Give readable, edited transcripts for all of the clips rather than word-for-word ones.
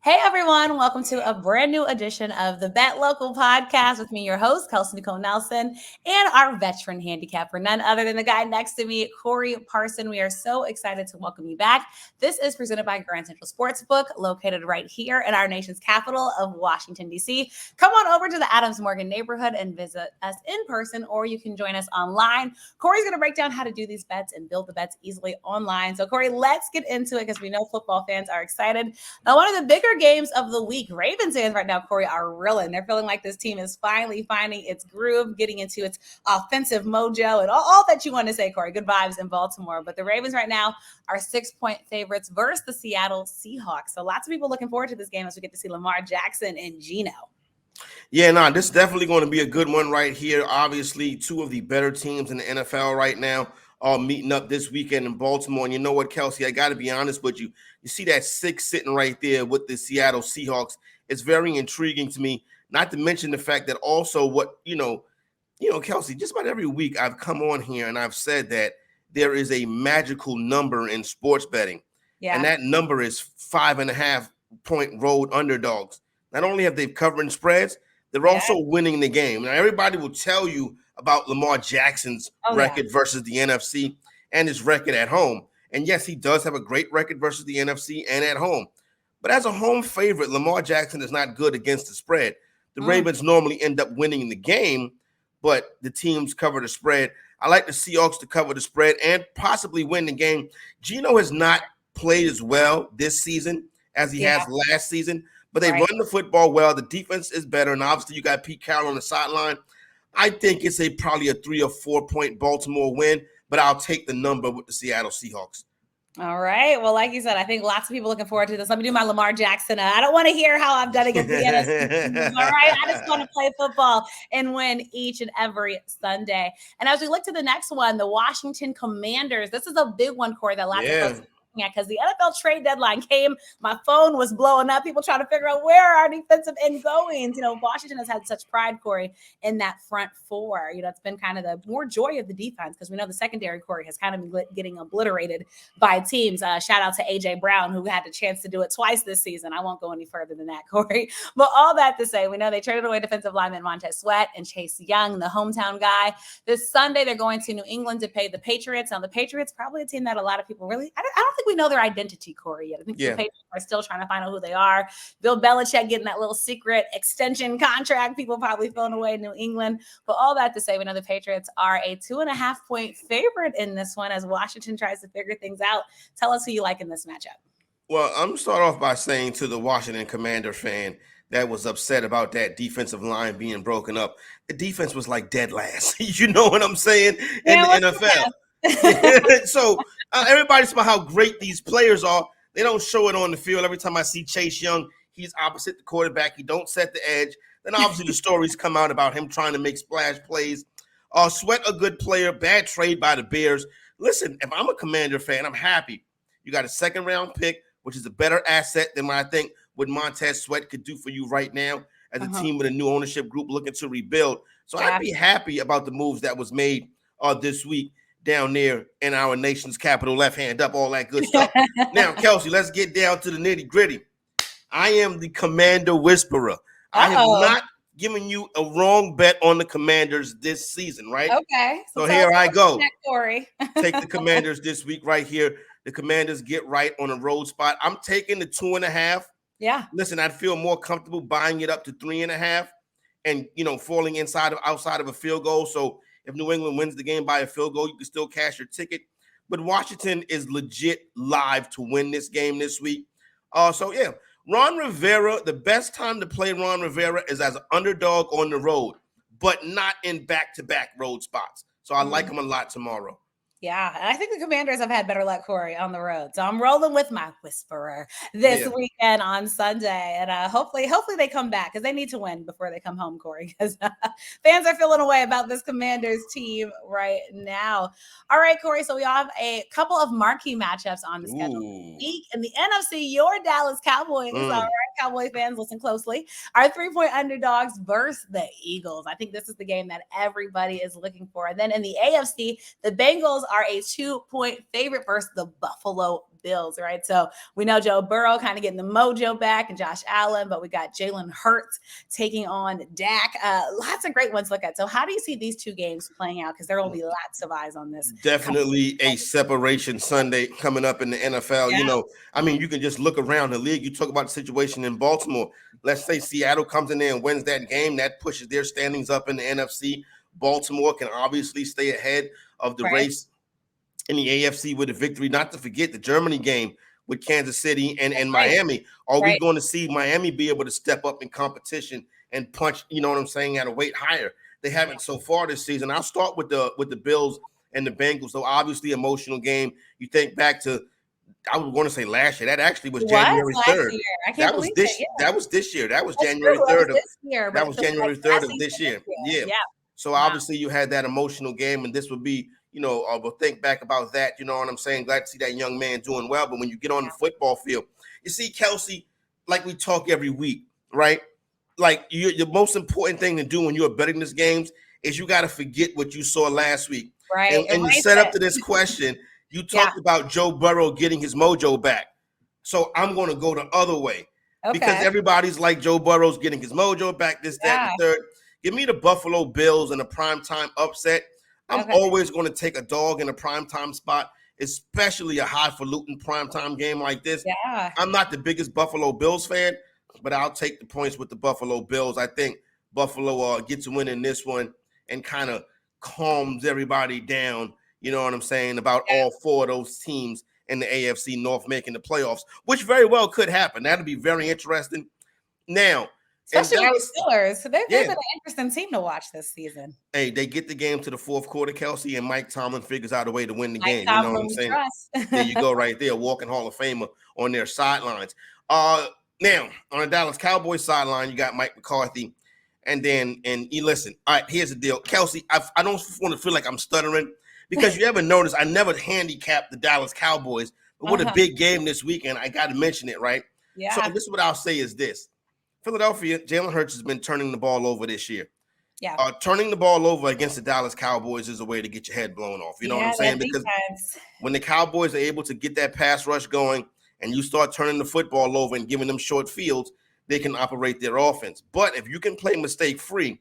Hey everyone, welcome to a brand new edition of the Bet Local podcast with me, your host, Kelsey Nicole Nelson, and our veteran handicapper, none other than the guy next to me, Corey Parson. We are so excited to welcome you back. This is presented by Grand Central Sportsbook, located right here in our nation's capital of Washington, D.C. Come on over to the Adams Morgan neighborhood and visit us in person, or you can join us online. Corey's going to break down how to do these bets and build the bets easily online. So Corey, let's get into it because we know football fans are excited. Now, one of the bigger games of the week, Ravens fans right now, Corey, are reeling. They're feeling like this team is finally finding its groove, getting into its offensive mojo, and all that you want to say, Corey. Good vibes in Baltimore. But the Ravens right now are 6-point favorites versus the Seattle Seahawks. So lots of people looking forward to this game as we get to see Lamar Jackson and Geno. Yeah, this is definitely going to be a good one right here. Obviously, two of the better teams in the NFL right now are meeting up this weekend in Baltimore. And you know what, Kelsey, I got to be honest with you. You see that 6 sitting right there with the Seattle Seahawks. It's very intriguing to me, not to mention the fact that also what, Kelsey, just about every week I've come on here and I've said that there is a magical number in sports betting. Yeah. And that number is 5.5-point road underdogs. Not only have they covered spreads, they're also winning the game. Now, everybody will tell you about Lamar Jackson's record versus the NFC and his record at home. And yes, he does have a great record versus the NFC and at home. But as a home favorite, Lamar Jackson is not good against the spread. The Ravens normally end up winning the game, but the teams cover the spread. I like the Seahawks to cover the spread and possibly win the game. Geno has not played as well this season as he has last season. But they run the football well. The defense is better. And obviously, you got Pete Carroll on the sideline. I think it's probably a 3 or 4 point Baltimore win, but I'll take the number with the Seattle Seahawks. All right. Well, like you said, I think lots of people looking forward to this. Let me do my Lamar Jackson. I don't want to hear how I've done against the NFC. All right. I just want to play football and win each and every Sunday. And as we look to the next one, the Washington Commanders. This is a big one, Corey, that lots of folks because the NFL trade deadline came. My phone was blowing up. People trying to figure out where our defensive end goings. Washington has had such pride, Corey, in that front four. It's been kind of the more joy of the defense because we know the secondary, Corey, has kind of been getting obliterated by teams. Shout out to A.J. Brown, who had the chance to do it twice this season. I won't go any further than that, Corey. But all that to say, we know they traded away defensive lineman Montez Sweat and Chase Young, the hometown guy. This Sunday, they're going to New England to pay the Patriots. Now, the Patriots probably a team that a lot of people really, I don't think we know their identity, Corey, yet. I think the Patriots are still trying to find out who they are. Bill Belichick getting that little secret extension contract. People probably throwing away in New England. But all that to say, we know the Patriots are a 2.5-point favorite in this one as Washington tries to figure things out. Tell us who you like in this matchup. Well, I'm going to start off by saying to the Washington Commander fan that was upset about that defensive line being broken up, the defense was like dead last. You know what I'm saying? In the NFL. So everybody's about how great these players are. They don't show it on the field. Every time I see Chase Young, he's opposite the quarterback. He don't set the edge. Then obviously the stories come out about him trying to make splash plays. Sweat, a good player. Bad trade by the Bears. Listen, if I'm a Commander fan, I'm happy. You got a second-round pick, which is a better asset than what I think what Montez Sweat could do for you right now as a team with a new ownership group looking to rebuild. So I'd be happy about the moves that was made this week down there in our nation's capital, left hand up, all that good stuff. Now, Kelsey, let's get down to the nitty gritty. I am the Commander Whisperer. I have not given you a wrong bet on the Commanders this season, right? Okay. So here I go. Take the Commanders this week right here. The Commanders get right on a road spot. I'm taking the 2.5. Yeah. Listen, I'd feel more comfortable buying it up to 3.5 and, falling outside of a field goal. So if New England wins the game by a field goal, you can still cash your ticket. But Washington is legit live to win this game this week. Ron Rivera, the best time to play Ron Rivera is as an underdog on the road, but not in back-to-back road spots. So I like him a lot tomorrow. Yeah, and I think the Commanders have had better luck, Corey, on the road. So I'm rolling with my Whisperer this weekend on Sunday. And hopefully they come back because they need to win before they come home, Corey, because fans are feeling away about this Commanders team right now. All right, Corey, so we have a couple of marquee matchups on the schedule this week. In the NFC, your Dallas Cowboys, all right, Cowboy fans, listen closely, are 3-point underdogs versus the Eagles. I think this is the game that everybody is looking for. And then in the AFC, the Bengals are a 2-point favorite versus the Buffalo Bills, right? So we know Joe Burrow kind of getting the mojo back and Josh Allen, but we got Jalen Hurts taking on Dak. Lots of great ones to look at. So how do you see these two games playing out? Because there will be lots of eyes on this. Definitely a separation Sunday coming up in the NFL. Yeah. I mean, you can just look around the league. You talk about the situation in Baltimore. Let's say Seattle comes in there and wins that game. That pushes their standings up in the NFC. Baltimore can obviously stay ahead of the race in the AFC with a victory. Not to forget the Germany game with Kansas City and Miami. Are we going to see Miami be able to step up in competition and punch, you know what I'm saying, at a weight higher? They haven't so far this season. I'll start with the Bills and the Bengals. So obviously emotional game. You think back to, I would want to say last year. That actually was January 3rd. That was this year. That was January 3rd. That was January 3rd of this year. Yeah. So obviously you had that emotional game, and this would be, we'll think back about that. You know what I'm saying? Glad to see that young man doing well. But when you get on the football field, you see, Kelsey, like we talk every week, right? Like the most important thing to do when you're betting these games is you got to forget what you saw last week. Right. And you set up to this question. You talked about Joe Burrow getting his mojo back. So I'm going to go the other way because everybody's like Joe Burrow's getting his mojo back, this, that, and the third. Give me the Buffalo Bills in a primetime upset. I'm always going to take a dog in a primetime spot, especially a highfalutin primetime game like this. Yeah. I'm not the biggest Buffalo Bills fan, but I'll take the points with the Buffalo Bills. I think Buffalo gets a win in this one and kind of calms everybody down, you know what I'm saying, about all four of those teams in the AFC North making the playoffs, which very well could happen. That'd be very interesting. Now, especially with the Steelers. They've been an interesting team to watch this season. Hey, they get the game to the fourth quarter, Kelsey, and Mike Tomlin figures out a way to win the game. You know what I'm saying? There you go, right there, walking Hall of Famer on their sidelines. Now, on the Dallas Cowboys sideline, you got Mike McCarthy. And you listen, all right, here's the deal. Kelsey, I don't want to feel like I'm stuttering because you ever notice I never handicapped the Dallas Cowboys. But what a big game this weekend. I got to mention it, right? Yeah. So this is what I'll say is this. Philadelphia, Jalen Hurts has been turning the ball over this year. Yeah. Turning the ball over against the Dallas Cowboys is a way to get your head blown off. You know what I'm saying? Because when the Cowboys are able to get that pass rush going and you start turning the football over and giving them short fields, they can operate their offense. But if you can play mistake-free,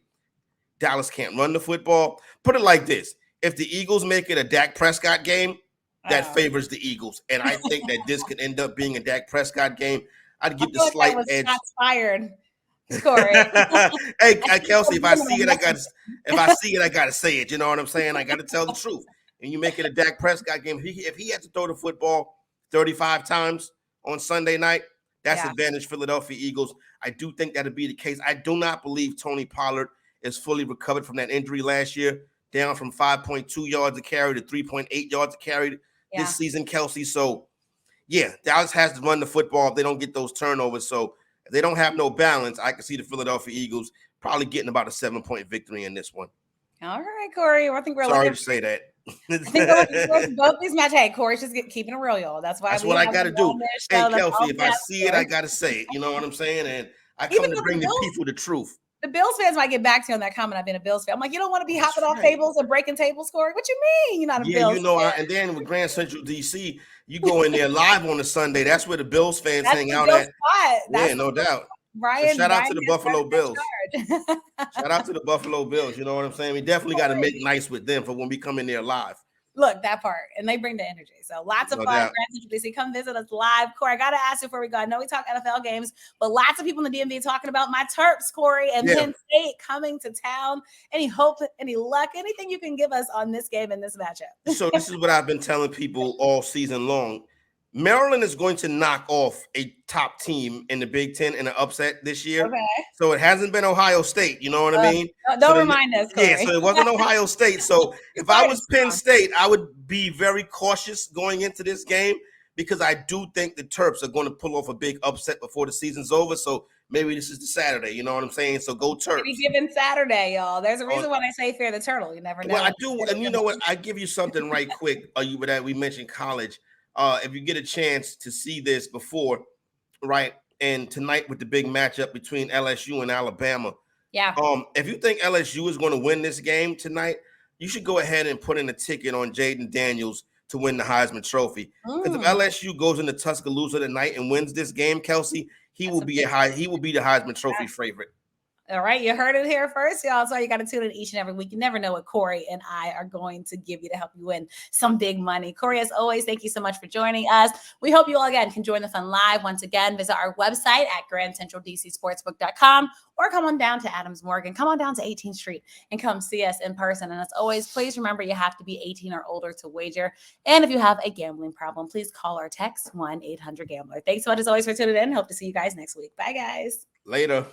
Dallas can't run the football. Put it like this. If the Eagles make it a Dak Prescott game, that favors the Eagles. And I think that this could end up being a Dak Prescott game. I'd give the slight edge. Shots fired, Corey. Hey, Kelsey, if I see it, I gotta say it. You know what I'm saying? I gotta tell the truth. And you make it a Dak Prescott game. If he had to throw the football 35 times on Sunday night, that's advantage Philadelphia Eagles. I do think that'll be the case. I do not believe Tony Pollard is fully recovered from that injury last year, down from 5.2 yards a carry to 3.8 yards a carry this season, Kelsey. So, Dallas has to run the football if they don't get those turnovers. So if they don't have no balance, I can see the Philadelphia Eagles probably getting about a 7-point victory in this one. All right, Corey. I think we're sorry to say that. I think both these matches. Hey, Corey's just keeping it real, y'all. That's what I got to do. Hey, Kelsey, if I see it, I got to say it. You know what I'm saying? And I come to bring the people the truth. The Bills fans might get back to you on that comment. I've been a Bills fan. I'm like, you don't want to be hopping off tables and breaking tables, Corey? What you mean? You're not a Bills fan. And then with Grand Central DC, you go in there live on a Sunday. That's where the Bills fans hang out at. No doubt. So shout out to the Buffalo Bills. Shout out to the Buffalo Bills. You know what I'm saying? We definitely got to make nice with them for when we come in there live. Look, that part. And they bring the energy. So lots of fun. Grand Central DC. Come visit us live. Corey, I got to ask you before we go. I know we talk NFL games, but lots of people in the DMV talking about my Terps, Corey, and Penn State coming to town. Any hope, any luck, anything you can give us on this game and this matchup? So this is what I've been telling people all season long. Maryland is going to knock off a top team in the Big Ten in an upset this year. Okay. So it hasn't been Ohio State. You know what I mean? Don't remind us, Corey. Yeah, so it wasn't Ohio State. So if I was Penn State, I would be very cautious going into this game because I do think the Terps are going to pull off a big upset before the season's over. So maybe this is the Saturday. You know what I'm saying? So go Terps. Maybe given Saturday, y'all. There's a reason why they say fear the turtle. You never know. Well, I do. And you know what? I give you something right quick. We mentioned college. If you get a chance to see this before, right, and tonight with the big matchup between LSU and Alabama. Yeah. If you think LSU is going to win this game tonight, you should go ahead and put in a ticket on Jaden Daniels to win the Heisman Trophy. Because if LSU goes into Tuscaloosa tonight and wins this game, Kelsey, he will be the Heisman Trophy favorite. All right, you heard it here first, y'all. So you got to tune in each and every week. You never know what Corey and I are going to give you to help you win some big money. Corey, as always, thank you so much for joining us. We hope you all, again, can join the fun live. Once again, visit our website at grandcentraldcsportsbook.com or come on down to Adams Morgan. Come on down to 18th Street and come see us in person. And as always, please remember you have to be 18 or older to wager. And if you have a gambling problem, please call or text 1-800-GAMBLER. Thanks so much, as always, for tuning in. Hope to see you guys next week. Bye, guys. Later.